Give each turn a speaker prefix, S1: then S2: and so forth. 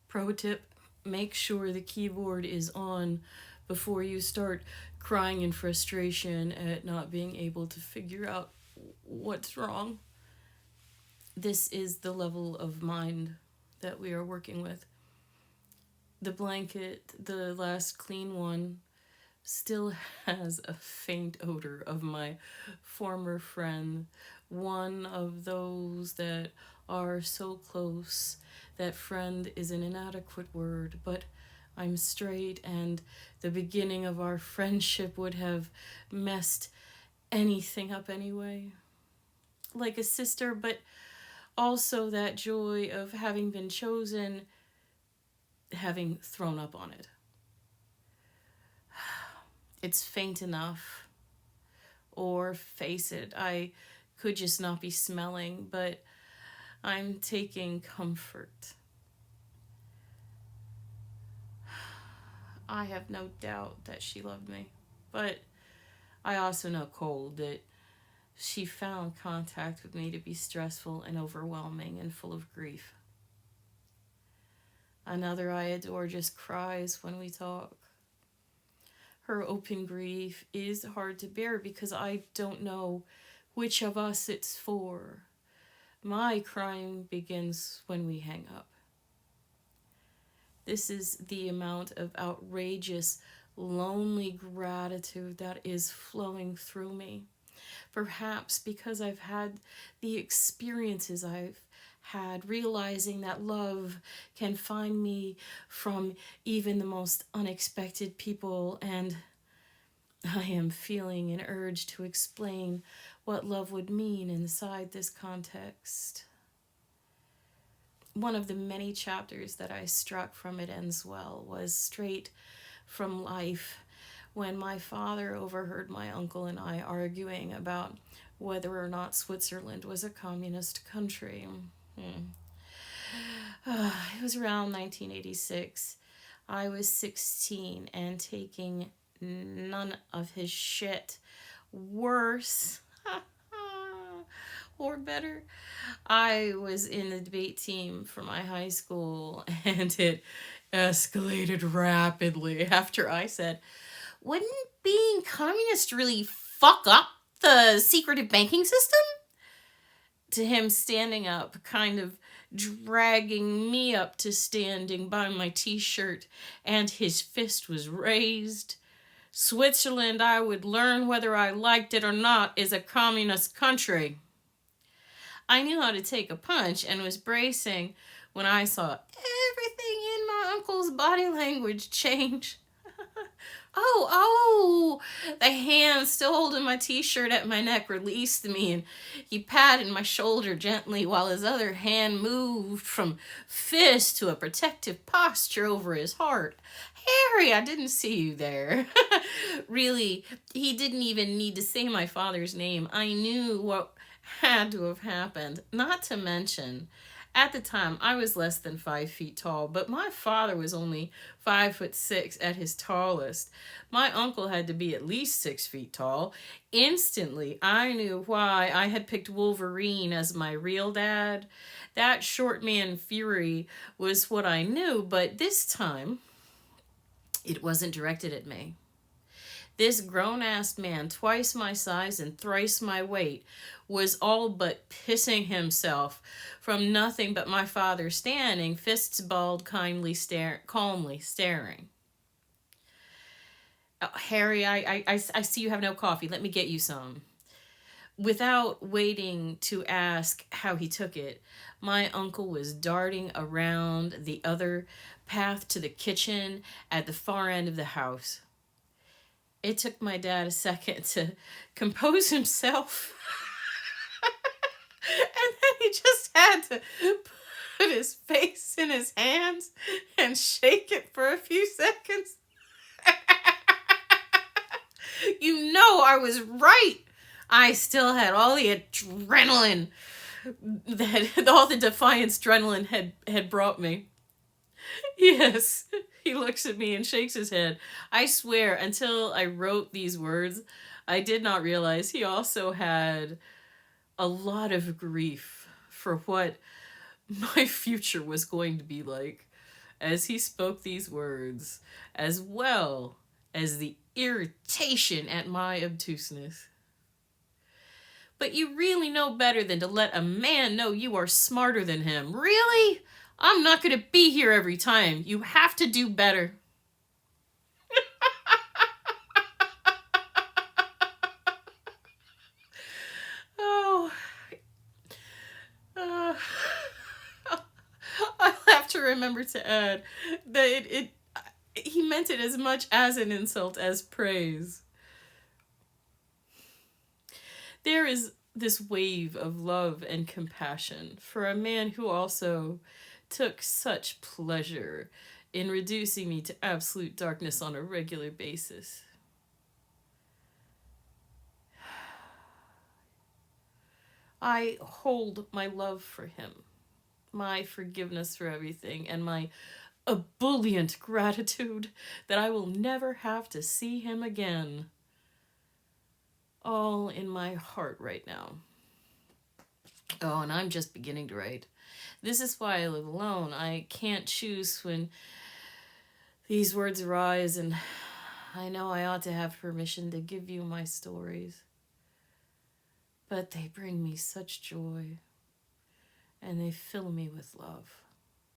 S1: Pro tip, make sure the keyboard is on before you start crying in frustration at not being able to figure out what's wrong. This is the level of mind that we are working with. The blanket, the last clean one, still has a faint odor of my former friend, one of those that are so close that friend is an inadequate word, but I'm straight and the beginning of our friendship would have messed anything up anyway. Like a sister, but also that joy of having been chosen, having thrown up on it. It's faint enough. Or face it, I could just not be smelling, but I'm taking comfort. I have no doubt that she loved me, but I also know cold that she found contact with me to be stressful and overwhelming and full of grief. Another I adore just cries when we talk. Her open grief is hard to bear because I don't know which of us it's for. My crying begins when we hang up. This is the amount of outrageous, lonely gratitude that is flowing through me. Perhaps because I've had the experiences I've had, realizing that love can find me from even the most unexpected people, and I am feeling an urge to explain what love would mean inside this context. One of the many chapters that I struck from It Ends Well was straight from life when my father overheard my uncle and I arguing about whether or not Switzerland was a communist country. It was around 1986. I was 16 and taking none of his shit. Worse, or better, I was in the debate team for my high school, and it escalated rapidly after I said, "Wouldn't being communist really fuck up the secretive banking system?" To him standing up, kind of dragging me up to standing by my t-shirt, and his fist was raised. "Switzerland, I would learn whether I liked it or not, is a communist country." I knew how to take a punch and was bracing when I saw everything in my uncle's body language change. Oh, the hand still holding my t-shirt at my neck released me, and he patted my shoulder gently while his other hand moved from fist to a protective posture over his heart. "Harry, I didn't see you there." Really, he didn't even need to say my father's name. I knew what had to have happened. Not to mention, at the time, I was less than 5 feet tall, but my father was only 5'6" at his tallest. My uncle had to be at least 6 feet tall. Instantly, I knew why I had picked Wolverine as my real dad. That short man fury was what I knew, but this time, it wasn't directed at me. This grown-ass man, twice my size and thrice my weight, was all but pissing himself from nothing but my father standing, fists balled, calmly staring. "Oh, Harry, I see you have no coffee. Let me get you some." Without waiting to ask how he took it, my uncle was darting around the other path to the kitchen at the far end of the house. It took my dad a second to compose himself. And then he just had to put his face in his hands and shake it for a few seconds. You know I was right. I still had all the adrenaline all the defiance adrenaline had brought me. "Yes." He looks at me and shakes his head. I swear, until I wrote these words, I did not realize he also had a lot of grief for what my future was going to be like. as he spoke these words, as well as the irritation at my obtuseness. But you really know better than to let a man know you are smarter than him. Really? I'm not going to be here every time. You have to do better. Oh. Uh, I'll have to remember to add that he meant it as much as an insult as praise. There is this wave of love and compassion for a man who also took such pleasure in reducing me to absolute darkness on a regular basis. I hold my love for him, my forgiveness for everything, and my ebullient gratitude that I will never have to see him again, all in my heart right now. Oh, and I'm just beginning to write. This is why I live alone. I can't choose when these words arise, and I know I ought to have permission to give you my stories. But they bring me such joy, and they fill me with love.